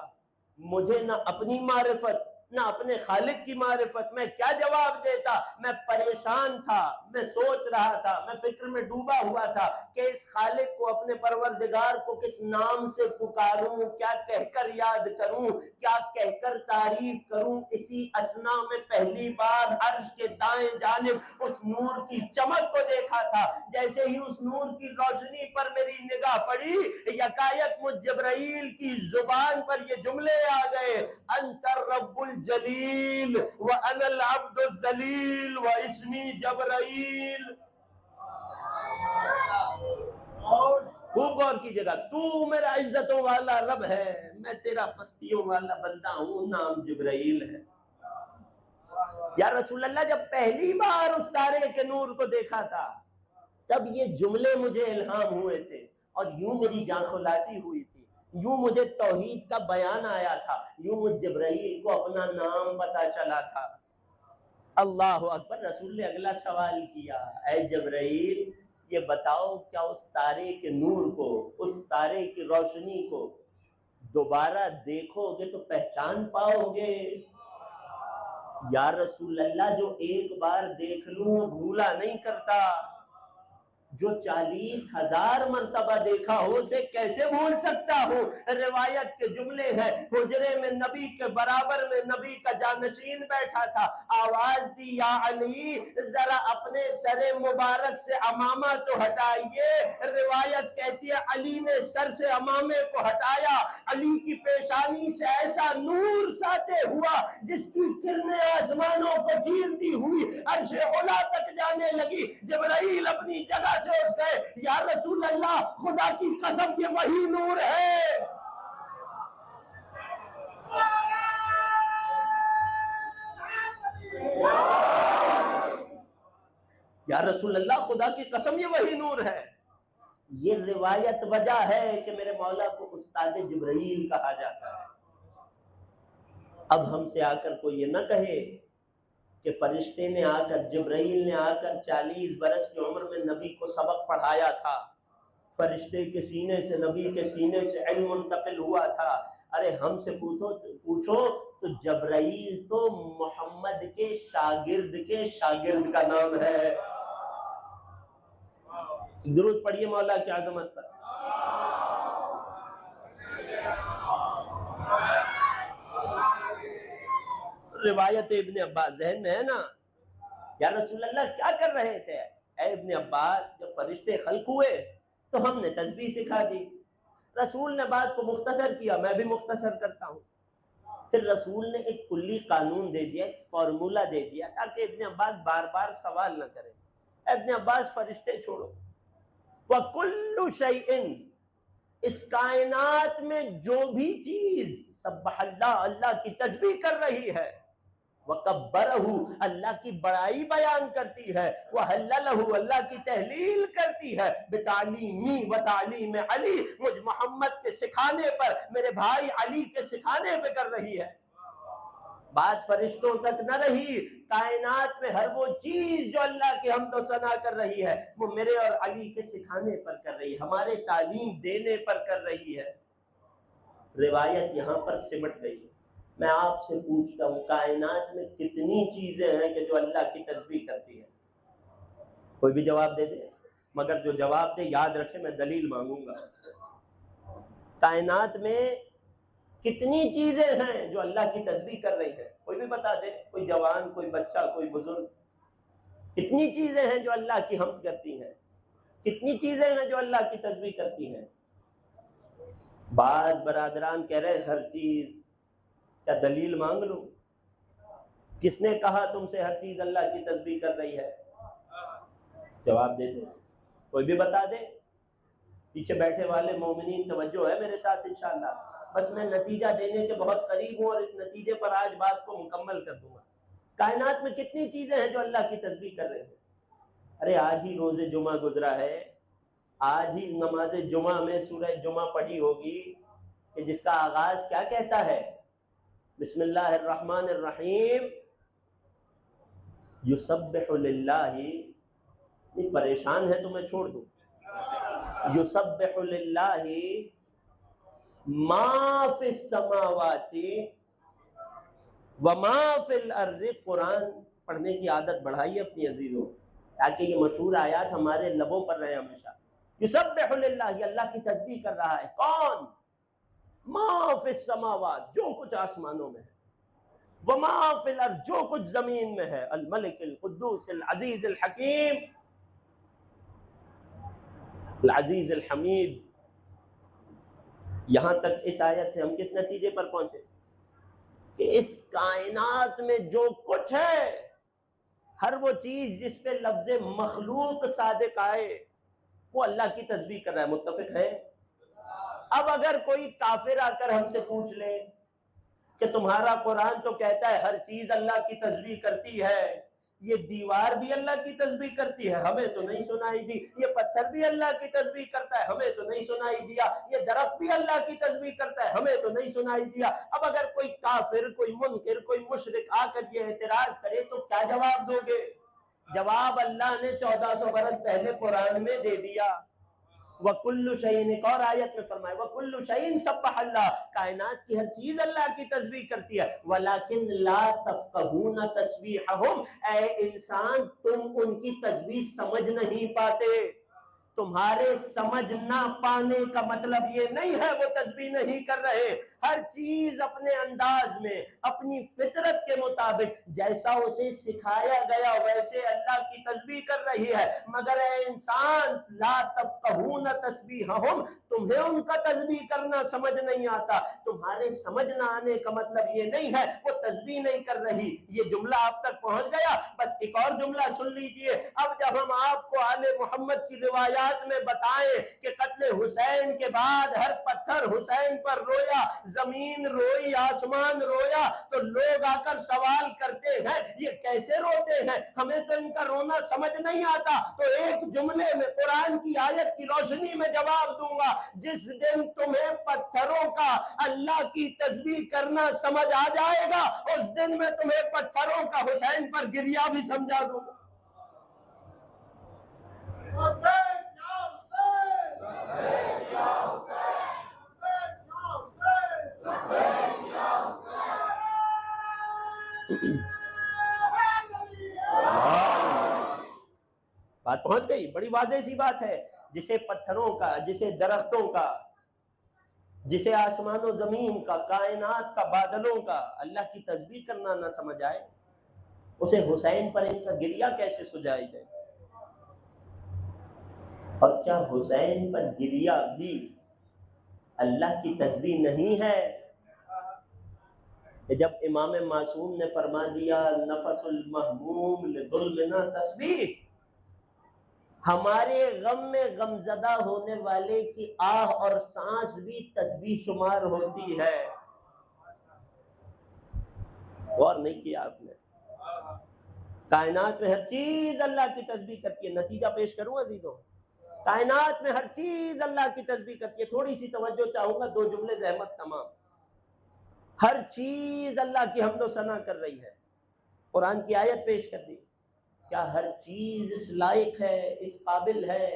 مجھے نہ اپنی معرفت نہ اپنے خالق کی معرفت، میں کیا جواب دیتا؟ میں پریشان تھا، میں سوچ رہا تھا، میں فکر میں ڈوبا ہوا تھا کہ اس خالق کو، اپنے پروردگار کو کس نام سے پکاروں، کیا کہہ کر یاد کروں، کیا کہہ کر تعریف کروں۔ اسی اثنا میں پہلی بار عرش کے دائیں جانب اس نور کی چمک کو دیکھا تھا۔ جیسے ہی اس نور کی روشنی پر میری نگاہ پڑی، یکایک مجھ جبرائیل کی زبان پر یہ جملے آ گئے، انت الرب الجلیل وانا العبد الذلیل واسمی جبرائیل۔ خوب غور کیجئے گا، تو میرا عزتوں والا رب ہے، میں تیرا پستیوں والا بندہ ہوں، نام جبرائیل ہے۔ یا رسول اللہ، جب پہلی بار اس تارے کے نور کو دیکھا تھا تب یہ جملے مجھے الہام ہوئے تھے، اور یوں میری جان خلاصی ہوئی تھی، یوں مجھے توحید کا بیان آیا تھا، یوں مجھ جبرائیل کو اپنا نام پتا چلا تھا۔ اللہ اکبر۔ رسول نے اگلا سوال کیا، اے جبرائیل یہ بتاؤ کیا اس تارے کے نور کو، اس تارے کی روشنی کو دوبارہ دیکھو گے تو پہچان پاؤ گے؟ یا رسول اللہ، جو ایک بار دیکھ لوں بھولا نہیں کرتا، جو 40,000 مرتبہ دیکھا ہو اسے کیسے بھول سکتا ہوں؟ روایت کے جملے ہیں، حجرے میں نبی کے برابر میں نبی کا جانشین بیٹھا تھا، آواز دی یا علی ذرا اپنے سر مبارک سے امامہ تو ہٹائیے۔ روایت کہتی ہے علی نے سر سے امامے کو ہٹایا، علی کی پیشانی سے ایسا نور ساطع ہوا جس کی کرنیں آسمانوں کو چیرتی ہوئی عرش علا تک جانے لگی۔ جبرائیل اپنی جگہ سے اٹھ گئے، یا رسول اللہ خدا کی قسم یہ وہی نور ہے۔ یا رسول اللہ خدا کی قسم یہ وہی نور ہے۔ یہ روایت وجہ ہے کہ میرے مولا کو استاد جبرائیل کہا جاتا ہے۔ اب ہم سے آ کر کوئی یہ نہ کہے کہ فرشتے نے آ کر، جبرائیل نے آ کر 40 برس کی عمر میں نبی کو سبق پڑھایا تھا، فرشتے کے سینے سے نبی کے سینے سے علم منتقل ہوا تھا۔ ارے ہم سے پوچھو تو جبرائیل تو محمد کے شاگرد کا نام ہے۔ درود پڑھیے مولا کی عظمت پر۔ روایت ابن عباس ذہن میں ہے نا؟ یا رسول اللہ کیا کر رہے تھے؟ اے ابن عباس، جب فرشتے خلق ہوئے تو ہم نے تسبیح سکھا دی۔ رسول نے بات کو مختصر کیا، میں بھی مختصر کرتا ہوں۔ پھر رسول نے ایک کلی قانون دے دیا، ایک فارمولہ دے دیا تاکہ ابن عباس بار بار سوال نہ کرے۔ ابن عباس فرشتے چھوڑو، وَكُلُّ شَيْءٍ، اس کائنات میں جو بھی چیز سبح اللہ کی تسبیح کر رہی ہے، وَكَبَّرَهُ اللہ کی بڑائی بیان کرتی ہے، وَحَلَّلَهُ اللہ کی تحلیل کرتی ہے، بِتَعْلِيمِ وَتَعْلِيمِ علی، مجھ محمد کے سکھانے پر، میرے بھائی علی کے سکھانے پہ کر رہی ہے۔ بات فرشتوں تک نہ رہی، کائنات میں ہر وہ چیز جو اللہ کی حمد و ثنا کر رہی ہے وہ میرے اور علی کے سکھانے پر کر رہی ہے، ہمارے تعلیم دینے پر کر رہی ہے۔ روایت یہاں پر سمٹ گئی ہے۔ میں آپ سے پوچھتا ہوں کائنات میں کتنی چیزیں ہیں کہ جو اللہ کی تسبیح کرتی ہیں؟ کوئی بھی جواب دے دے، مگر جو جواب دے یاد رکھے میں دلیل مانگوں گا۔ کائنات میں کتنی چیزیں ہیں جو اللہ کی تسبیح کر رہی ہیں؟ کوئی بھی بتا دے، کوئی جوان، کوئی بچہ، کوئی بزرگ۔ کتنی چیزیں ہیں جو اللہ کی حمد کرتی ہیں؟ کتنی چیزیں ہیں جو اللہ کی تسبیح کرتی ہیں؟ بعض برادران کہہ رہے ہر چیز، کیا دلیل مانگ لوں؟ کس نے کہا تم سے ہر چیز اللہ کی تسبیح کر رہی ہے؟ جواب دے دے، کوئی بھی بتا دے۔ پیچھے بیٹھے والے مومنین توجہ ہے میرے ساتھ انشاءاللہ، بس میں نتیجہ دینے کے بہت قریب ہوں اور اس نتیجے پر آج بات کو مکمل کر دوں گا۔ کائنات میں کتنی چیزیں ہیں جو اللہ کی تسبیح کر رہے ہیں؟ ارے آج ہی روز جمعہ گزرا ہے، آج ہی نماز جمعہ میں سورہ جمعہ پڑھی ہوگی کہ جس کا آغاز کیا کہتا ہے؟ بسم اللہ الرحمن الرحیم، یسبح للہ، نہیں پریشان ہے تو میں چھوڑ دوں، یسبح للہ ما فی السماوات وما فی الارض۔ قرآن پڑھنے کی عادت بڑھائیے اپنی عزیزوں، تاکہ یہ مشہور آیات ہمارے لبوں پر رہے ہمیشہ۔ یسبح للہ، اللہ کی تسبیح کر رہا ہے کون؟ ما فی السماوات، جو کچھ آسمانوں میں ہے، وما فی الارض، جو کچھ زمین میں ہے، الملک القدوس العزیز الحکیم العزیز الحمید۔ یہاں تک اس آیت سے ہم کس نتیجے پر پہنچے؟ کہ اس کائنات میں جو کچھ ہے، ہر وہ چیز جس پہ لفظ مخلوق صادق آئے وہ اللہ کی تسبیح کر رہا ہے۔ متفق ہے؟ اب اگر کوئی کافر آ کر ہم سے پوچھ لے کہ تمہارا قرآن تو کہتا ہے ہر چیز اللہ کی تسبیح کرتی ہے، یہ دیوار بھی اللہ کی تسبیح کرتی ہے، ہمیں تو نہیں سنائی دی، یہ پتھر بھی اللہ کی تسبیح کرتا ہے، ہمیں تو نہیں سنائی دیا، یہ درخت بھی اللہ کی تسبیح کرتا ہے، ہمیں تو نہیں سنائی دیا۔ اب اگر کوئی کافر، کوئی منکر، کوئی مشرک آ کر یہ اعتراض کرے تو کیا جواب دو گے؟ جواب اللہ نے 1400 برس پہلے قرآن میں دے دیا۔ وَكُلُّ شَيْءٍ، ایک اور آیت میں فرمایا وَكُلُّ شَيْءٍ سَبَّحَ اللَّهُ، کائنات کی ہر چیز اللہ کی تسبیح کرتی ہے۔ وَلَكِنْ لَا تَفْقَهُونَ تَسْبِيحَهُمْ، اے انسان تم ان کی تسبیح سمجھ نہیں پاتے۔ تمہارے سمجھ نہ پانے کا مطلب یہ نہیں ہے وہ تسبیح نہیں کر رہے۔ ہر چیز اپنے انداز میں، اپنی فطرت کے مطابق جیسا اسے سکھایا گیا ویسے اللہ کی تسبیح کر رہی ہے۔ مگر اے انسان، لا تفقہون تسبیحہم، تمہیں ان کا تسبیح کرنا سمجھ نہیں آتا۔ تمہارے سمجھ نہ آنے کا مطلب یہ نہیں ہے وہ تسبیح نہیں کر رہی۔ یہ جملہ آپ تک پہنچ گیا؟ بس ایک اور جملہ سن لیجئے۔ اب جب ہم آپ کو آل محمد کی روایات میں بتائیں کہ قتل حسین کے بعد ہر پتھر حسین پر رویا، زمین روئی، آسمان رویا، تو لوگ آ کر سوال کرتے ہیں یہ کیسے روتے ہیں، ہمیں تو ان کا رونا سمجھ نہیں آتا۔ تو ایک جملے میں قرآن کی آیت کی روشنی میں جواب دوں گا، جس دن تمہیں پتھروں کا اللہ کی تسبیح کرنا سمجھ آ جائے گا، اس دن میں تمہیں پتھروں کا حسین پر گریہ بھی سمجھا دوں گا۔ بات پہنچ گئی؟ بڑی واضح سی بات ہے۔ جسے پتھروں کا، جسے درختوں کا، جسے آسمان و زمین کا، کائنات کا، بادلوں کا اللہ کی تسبیح کرنا نہ سمجھ آئے، اسے حسین پر ان کا گریہ کیسے سجائی دے؟ اور کیا حسین پر گریہ بھی اللہ کی تسبیح نہیں ہے؟ کہ جب امام معصوم نے فرما دیا نفس المحموم لظلمنا تسبیح، ہمارے غم میں غمزدہ ہونے والے کی آہ اور سانس بھی تسبیح شمار ہوتی ہے۔ غور نہیں کیا آپ نے؟ کائنات میں ہر چیز اللہ کی تسبیح کرتی ہے۔ نتیجہ پیش کروں عزیزوں، کائنات میں ہر چیز اللہ کی تسبیح کرتی ہے۔ تھوڑی سی توجہ چاہوں گا، 2 جملے زحمت تمام۔ ہر چیز اللہ کی حمد و ثنا کر رہی ہے۔ قرآن کی آیت پیش کر دی، کیا ہر چیز اس لائق ہے، اس قابل ہے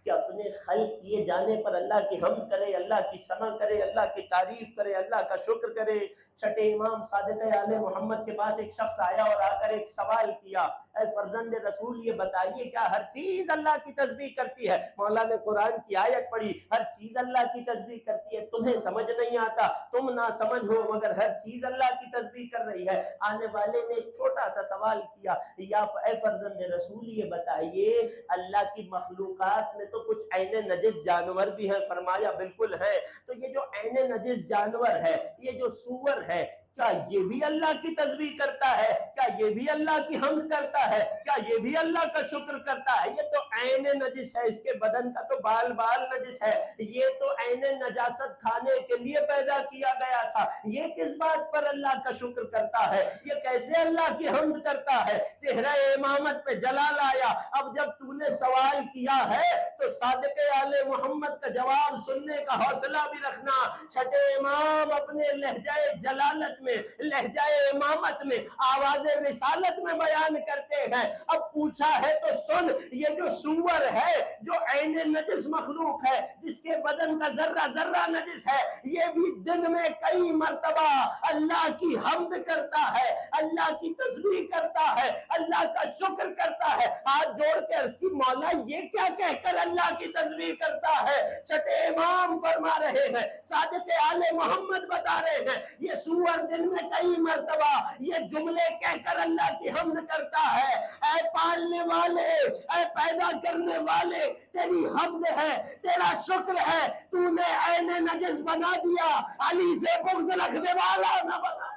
کہ اپنے خلق کیے جانے پر اللہ کی حمد کرے، اللہ کی ثنا کرے، اللہ کی تعریف کرے، اللہ کا شکر کرے۔ چھٹے امام صادق آل محمد کے پاس ایک شخص آیا اور آ کر ایک سوال کیا، اے فرزند رسول یہ بتائیے کیا ہر چیز اللہ کی تسبیح کرتی ہے؟ مولا نے قرآن کی آیت پڑھی، ہر چیز اللہ کی تسبیح کرتی ہے، تمہیں سمجھ نہیں آتا، تم نہ سمجھ ہو، مگر ہر چیز اللہ کی تسبیح کر رہی ہے۔ آنے والے نے ایک چھوٹا سا سوال کیا، یا اے فرزند رسول یہ بتائیے اللہ کی مخلوقات میں تو کچھ عین نجس جانور بھی ہیں؟ فرمایا بالکل ہے۔ تو یہ جو عین نجس جانور ہے، یہ جو سور ہے، کیا یہ بھی اللہ کی تسبیح کرتا ہے؟ کیا یہ بھی اللہ کی حمد کرتا ہے؟ کیا یہ بھی اللہ کا شکر کرتا ہے؟ یہ تو عین نجس ہے، اس کے بدن کا تو بال بال نجس ہے، یہ تو عین نجاست کھانے کے لیے پیدا کیا گیا تھا، یہ کس بات پر اللہ کا شکر کرتا ہے؟ یہ کیسے اللہ کی حمد کرتا ہے؟ چہرہ امامت پہ جلال آیا۔ اب جب تو نے سوال کیا ہے تو صادق آل محمد کا جواب سننے کا حوصلہ بھی رکھنا۔ چھٹے امام اپنے لہجہ جلالت میں، لہجہ امامت میں، آواز رسالت میں بیان کرتے ہیں۔ اب پوچھا ہے تو سن، یہ جو سور ہے، جو عین نجس مخلوق ہے، جس کے بدن کا ذرہ ذرہ نجس ہے، یہ بھی دن میں کئی مرتبہ اللہ کی حمد کرتا ہے، اللہ کی تسبیح کرتا ہے، اللہ کا شکر کرتا ہے۔ ہاتھ جوڑ کے عرض کی، مولا یہ کیا کہہ کر اللہ کی تسبیح کرتا ہے؟ چھٹے امام فرما رہے ہیں، صادق آل محمد بتا رہے ہیں، یہ سور دن میں کئی مرتبہ یہ جملے کہہ کر اللہ کی حمد کرتا ہے۔ اے پالنے والے، اے پیدا کرنے والے، تیری حمد ہے، تیرا شکر ہے، تو نے عین نجس بنا دیا، علی سے بغض رکھنے والا نہ بنا۔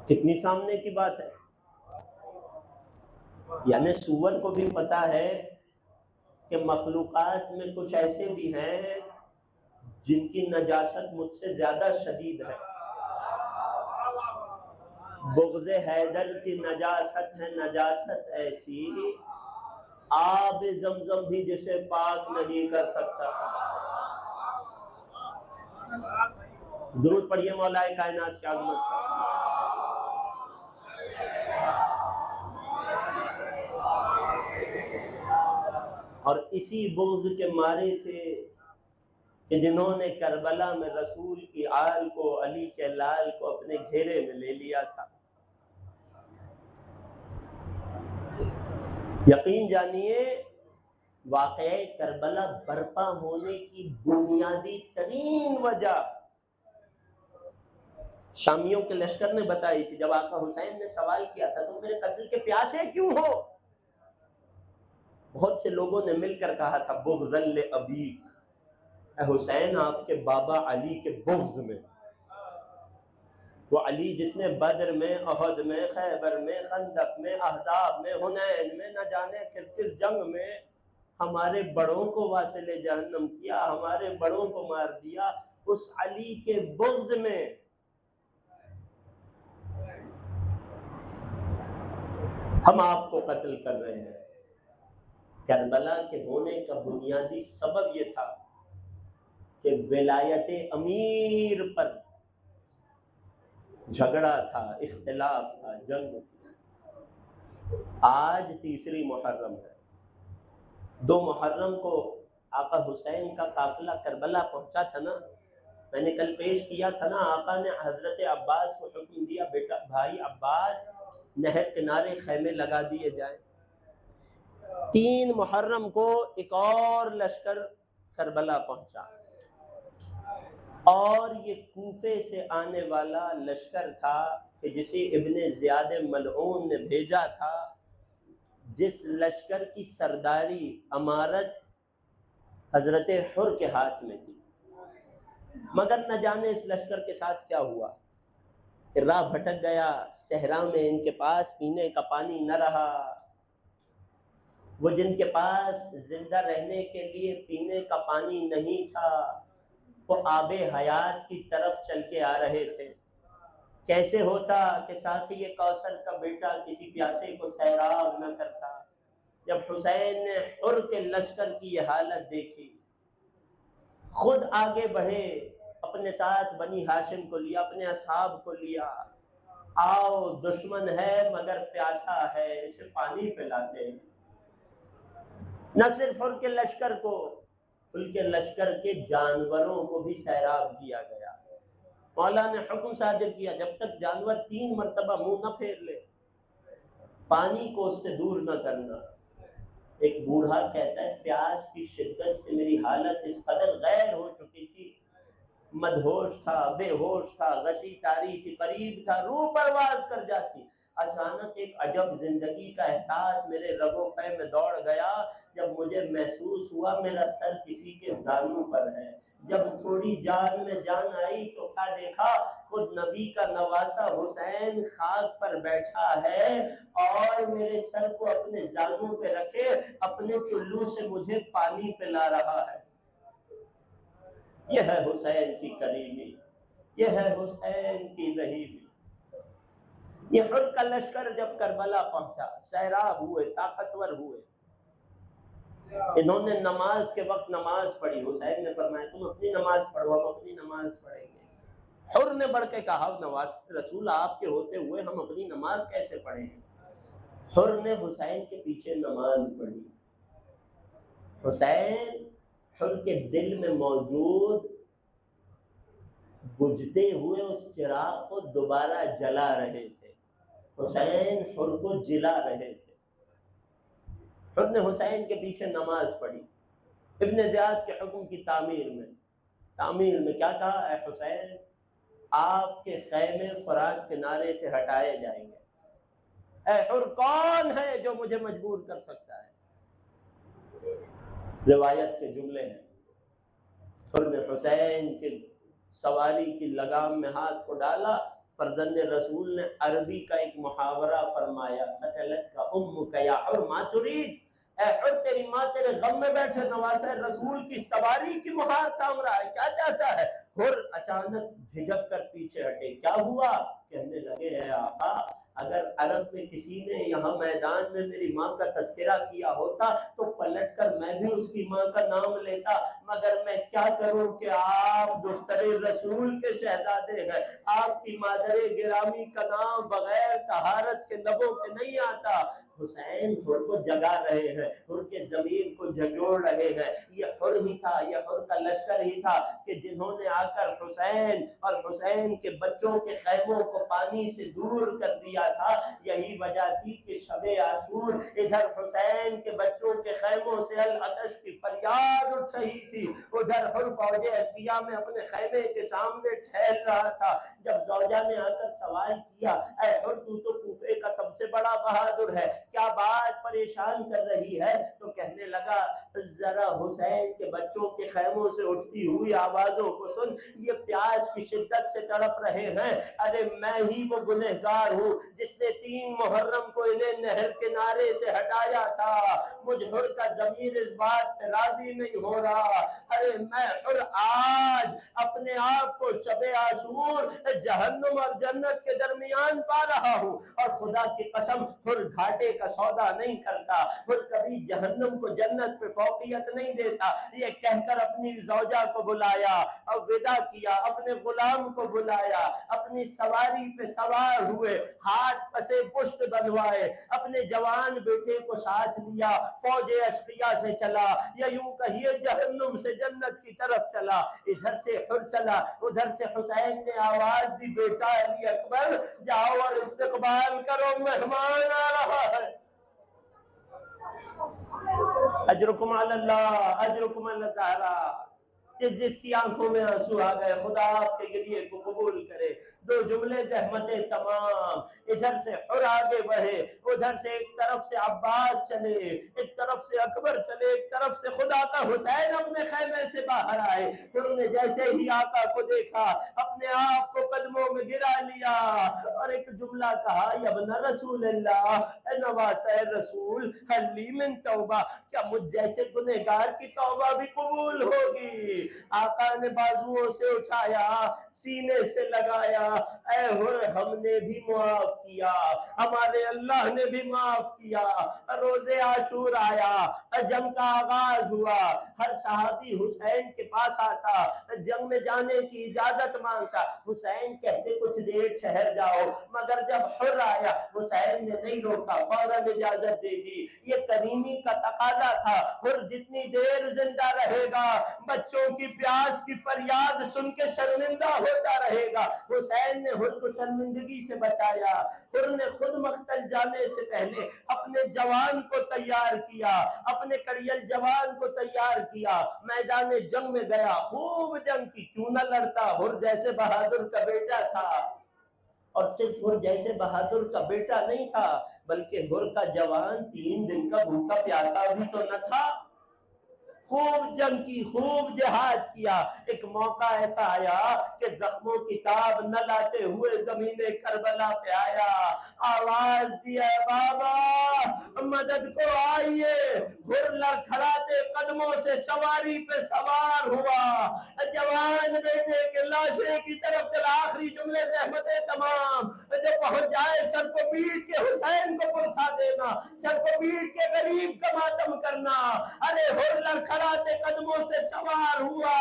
کتنی سامنے کی بات ہے، یعنی سور کو بھی پتا ہے کہ مخلوقات میں کچھ ایسے بھی ہیں جن کی نجاست مجھ سے زیادہ شدید ہے۔ بغض حیدر کی نجاست ہے، نجاست ایسی آب زمزم بھی جسے پاک نہیں کر سکتا۔ درود پڑھیے مولا کائنات کی عظمت پر۔ اور اسی بغض کے مارے تھے کہ جنہوں نے کربلا میں رسول کی آل کو، علی کے لال کو اپنے گھیرے میں لے لیا تھا۔ یقین جانیے واقعہ کربلا برپا ہونے کی بنیادی ترین وجہ شامیوں کے لشکر نے بتائی تھی۔ جب آقا حسین نے سوال کیا تھا تم میرے قتل کے پیاسے کیوں ہو، بہت سے لوگوں نے مل کر کہا تھا بغضا لابیک، اے حسین آپ کے بابا علی کے بغض میں۔ وہ علی جس نے بدر میں، احد میں، خیبر میں، خندق میں، احزاب میں، حنین میں، نہ جانے کس کس جنگ میں ہمارے بڑوں کو واصل جہنم کیا، ہمارے بڑوں کو مار دیا، اس علی کے بغض میں ہم آپ کو قتل کر رہے ہیں۔ کربلا کے ہونے کا بنیادی سبب یہ تھا کہ ولایت امیر پر جھگڑا تھا، اختلاف تھا، جنگ تھی۔ آج تیسری محرم ہے، 2 محرم کو آقا حسین کا قافلہ کربلا پہنچا تھا نا، میں نے کل پیش کیا تھا نا، آقا نے حضرت عباس کو حکم دیا، بیٹا بھائی عباس نہر کنارے خیمے لگا دیے جائیں۔ 3 محرم کو ایک اور لشکر کربلا پہنچا، اور یہ کوفے سے آنے والا لشکر تھا کہ جسے ابن زیاد ملعون نے بھیجا تھا، جس لشکر کی سرداری، امارت حضرت حر کے ہاتھ میں تھی۔ مگر نہ جانے اس لشکر کے ساتھ کیا ہوا کہ راہ بھٹک گیا، صحرا میں ان کے پاس پینے کا پانی نہ رہا۔ وہ جن کے پاس زندہ رہنے کے لیے پینے کا پانی نہیں تھا، وہ آب حیات کی طرف چل کے آ رہے تھے۔ کیسے ہوتا کہ ساقی کوثر کا بیٹا کسی پیاسے کو سیراب نہ کرتا؟ جب حسین نے حر کے لشکر کی یہ حالت دیکھی، خود آگے بڑھے، اپنے ساتھ بنی ہاشم کو لیا، اپنے اصحاب کو لیا، آؤ دشمن ہے مگر پیاسا ہے، اسے پانی پلاتے ہیں۔ نہ صرف ان کے لشکر کو، ان کے لشکر کے جانوروں کو بھی سیراب کیا گیا۔ مولا نے حکم صادر کیا جب تک جانور 3 مرتبہ منہ نہ پھیر لے، پانی کو اس سے دور نہ کرنا۔ ایک بوڑھا کہتا ہے پیاس کی شدت سے میری حالت اس قدر غیر ہو چکی تھی، مدہوش تھا، بے ہوش تھا، غشی تاری تھی، قریب تھا، روح پرواز کر جاتی۔ اچانک ایک عجب زندگی کا احساس میرے رگوں پہ میں دوڑ گیا، جب مجھے محسوس ہوا میرا سر کسی کے زانوں پر ہے۔ جب تھوڑی جان میں جان آئی تو کیا دیکھا، خود نبی کا نواسا حسین خاک پر بیٹھا ہے اور میرے سر کو اپنے زانوں پہ رکھے اپنے چلو سے مجھے پانی پلا رہا ہے۔ یہ ہے حسین کی کریمی، یہ ہے حسین کی رحیمی۔ یہ حر کا لشکر جب کربلا پہنچا، سیراب ہوئے، طاقتور ہوئے، انہوں نے نماز کے وقت نماز پڑھی۔ حسین نے فرمایا تم اپنی نماز پڑھو، ہم اپنی نماز پڑھیں گے۔ حر نے بڑھ کے کہا نواز رسول آپ کے ہوتے ہوئے ہم اپنی نماز کیسے پڑھیں؟ حر نے حسین کے پیچھے نماز پڑھی۔ حسین حر کے دل میں موجود بجھتے ہوئے اس چراغ کو دوبارہ جلا رہے تھے، حسین حر کو جلا رہے تھے۔ حر نے حسین کے پیچھے نماز پڑھی، ابن زیاد کے حکم کی تعمیر میں کیا کہا، اے حسین آپ کے خیمے فرات کنارے سے ہٹائے جائیں گے۔ اے حر کون ہے جو مجھے مجبور کر سکتا ہے؟ روایت کے جملے ہیں، حر نے حسین کے سواری کی لگام میں ہاتھ کو ڈالا، فرزند رسول نے عربی کا ایک محاورہ فرمایا، فتلت کا امک یا حر ما ترید، اے حر تیری ماں تیرے غم میں بیٹھے نواسہ رسول کی سواری کی مہار تھام رہا ہے، کیا چاہتا ہے؟ حر اچانک جھجک کر پیچھے ہٹے، کیا ہوا؟ کہنے لگے اے آقا اگر عرب میں کسی نے یہاں میدان میں میری ماں کا تذکرہ کیا ہوتا تو پلٹ کر میں بھی اس کی ماں کا نام لیتا، مگر میں کیا کروں کہ آپ دختر رسول کے شہزادے ہیں، آپ کی مادر گرامی کا نام بغیر طہارت کے لبوں پہ نہیں آتا۔ حسین حر کو جگا رہے ہیں، حر کے ضمیر کو جھنجھوڑ رہے ہیں۔ یہ حر ہی تھا، یہ حر کا لشکر ہی تھا کہ جنہوں نے آ کر حسین اور حسین کے بچوں کے خیموں کو پانی سے دور کر دیا تھا۔ یہی وجہ تھی کہ شب عاشور ادھر حسین کے بچوں کے خیموں سے العطش کی فریاد اٹھ رہی تھی، ادھر حر فوج اشقیاء میں اپنے خیمے کے سامنے ٹھہر رہا تھا۔ جب زوجہ نے آ کر سوال کیا اے حر تو کوفے کا سب سے بڑا بہادر ہے، کیا بات پریشان کر رہی ہے؟ تو کہنے لگا ذرا حسین کے بچوں کے خیموں سے اٹھتی ہوئی آوازوں کو سن، یہ پیاس کی شدت سے تڑپ رہے ہیں۔ ارے میں ہی وہ گنہگار ہوں جس نے 3 محرم کو انہیں نہر کنارے سے ہٹایا تھا، مجھ حر کا ضمیر اس بات پہ راضی نہیں ہو رہا۔ ارے میں حر آج اپنے آپ کو شب عاشور جہنم اور جنت کے درمیان پا رہا ہوں، اور خدا کی قسم حر گھاٹے کا سودا نہیں کرتا، حر کبھی جہنم کو جنت پہ فوقیت نہیں دیتا۔ یہ کہہ کر اپنی زوجہ کو بلایا اور ودا کیا، اپنے غلام کو بلایا، اپنی سواری پہ سوار ہوئے، ہاتھ پسے پشت بندھوائے، اپنے جوان بیٹے کو ساتھ لیا، فوج اشقیاء سے چلا، یا یوں کہیے جہنم سے جنت کی طرف چلا۔ ادھر سے حر چلا، ادھر سے حسین نے آواز دی بیٹا علی اکبر جاؤ اور استقبال کرو، مہمان آ رہا ہے۔ اجرکم علی اللہ، اجرکم علی الزہرا۔ جس کی آنکھوں میں آنسو آ گئے خدا آپ کے گریے کو قبول کرے۔ 2 جملے زحمتیں تمام، ادھر سے حر آگے بڑھے، ادھر سے ایک طرف سے عباس چلے، ایک طرف سے اکبر چلے، ایک طرف سے خدا کا حسین اپنے خیمے سے باہر آئے۔ پھر انہیں جیسے ہی آقا کو دیکھا اپنے آپ کو قدموں میں گرا لیا اور ایک جملہ کہا یا ابن رسول اللہ، اے نواسہ رسول حل لی من توبہ، کیا مجھ جیسے گنہگار کی توبہ بھی قبول ہوگی؟ آقا نے بازوؤں سے اٹھایا، سینے سے لگایا، اے حر ہم نے بھی معاف کیا، ہمارے اللہ نے بھی معاف کیا۔ روز عاشور آیا، جنگ کا آغاز ہوا، ہر صحابی حسین کے پاس آتا، جنگ میں جانے کی اجازت مانگتا، حسین کہتے کچھ دیر ٹھہر جاؤ، مگر جب حر آیا حسین نے نہیں روکا، فوراً اجازت دے دی۔ یہ کریمی کا تقاضا تھا، حر جتنی دیر زندہ رہے گا بچوں کی پیاس کی فریاد سن کے شرمندہ ہوتا رہے گا۔ حسین نے حر کو شرمندگی سے بچایا۔ حر نے خود مقتل جانے سے پہلے اپنے جوان کو تیار کیا، اپنے کڑیل جوان کو تیار کیا، میدان جنگ میں گیا، خوب جنگ کی، کیوں نہ لڑتا، حر جیسے بہادر کا بیٹا تھا۔ اور صرف حر جیسے بہادر کا بیٹا نہیں تھا بلکہ حر کا جوان 3 دن کا بھوکا پیاسا بھی تو نہ تھا، خوب جنگ کی، خوب جہاد کیا۔ ایک موقع ایسا آیا کہ زخموں کی تاب نہ لاتے ہوئے زمین کربلا پہ آیا، آواز دیا بابا مدد کو آئیے، حر لڑکھڑاتے قدموں سے سواری پہ سوار ہوا، جوان بیٹے کے لاشے کی طرف چلا، آخری جملے زحمت تمام، جو پہنچ جائے سر کو پیٹ کے حسین کو پرسا دینا، سر کو پیٹ کے غریب کا ماتم کرنا۔ ارے حر لڑکھڑاتے قدموں سے سوار ہوا،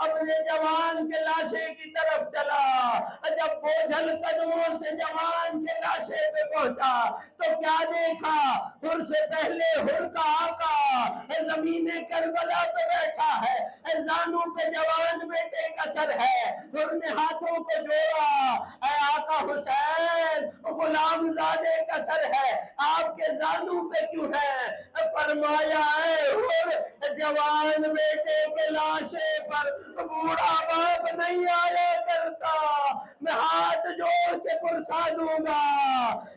اپنے جوان کے لاشے کی طرف چلا، جب بوجھل قدموں سے جوان کے لاشے پہ پہنچا تو کیا دیکھا، حر سے پہلے حر کا آقا زمین کربلا پہ بیٹھا ہے، زانوں پہ جوان بیٹے کا سر ہے، حر نے ہاتھوں کو جوڑا، اے آقا حسین غلام زادے کا سر ہے، آپ کے زانوں پہ کیوں ہے؟ فرمایا اے حر جوان بیٹے کے لاشے پر بوڑھا باپ نہیں آیا کرتا، میں ہاتھ جوڑ کے پرسا دوں گا،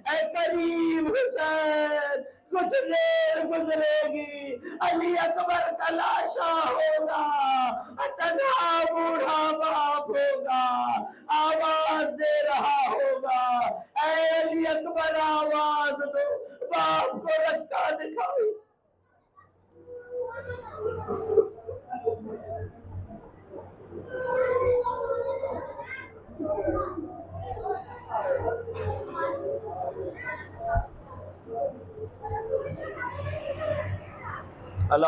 اے کریم حسین کچھ دیر گزرے گی علی اکبر کا لاشا ہوگا، تنہا بوڑھا باپ ہوگا، آواز دے رہا ہوگا، اے علی اکبر آواز دو، باپ کو رستہ دکھاؤ۔ اللہ